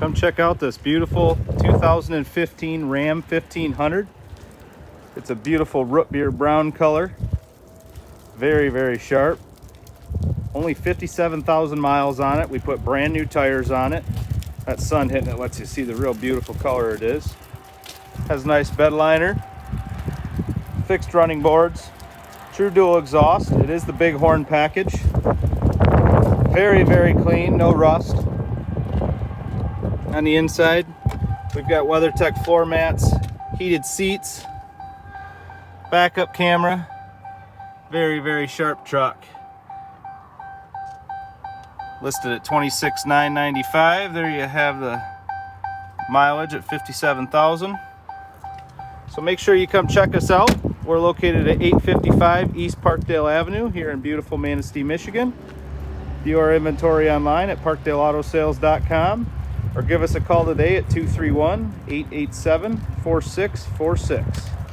Come check out this beautiful 2015 Ram 1500. It's a beautiful root beer brown color. Very, very sharp. Only 57,000 miles on it. We put brand new tires on it. That sun hitting it lets you see the real beautiful color it is. Has a nice bed liner, fixed running boards, true dual exhaust. It is the Bighorn package. Very, very clean, no rust. On the inside, we've got WeatherTech floor mats, heated seats, backup camera. Very, very sharp truck. Listed at $26,995. There you have the mileage at 57,000. So make sure you come check us out. We're located at 855 East Parkdale Avenue here in beautiful Manistee, Michigan. View our inventory online at parkdaleautosales.com or give us a call today at 231-887-4646.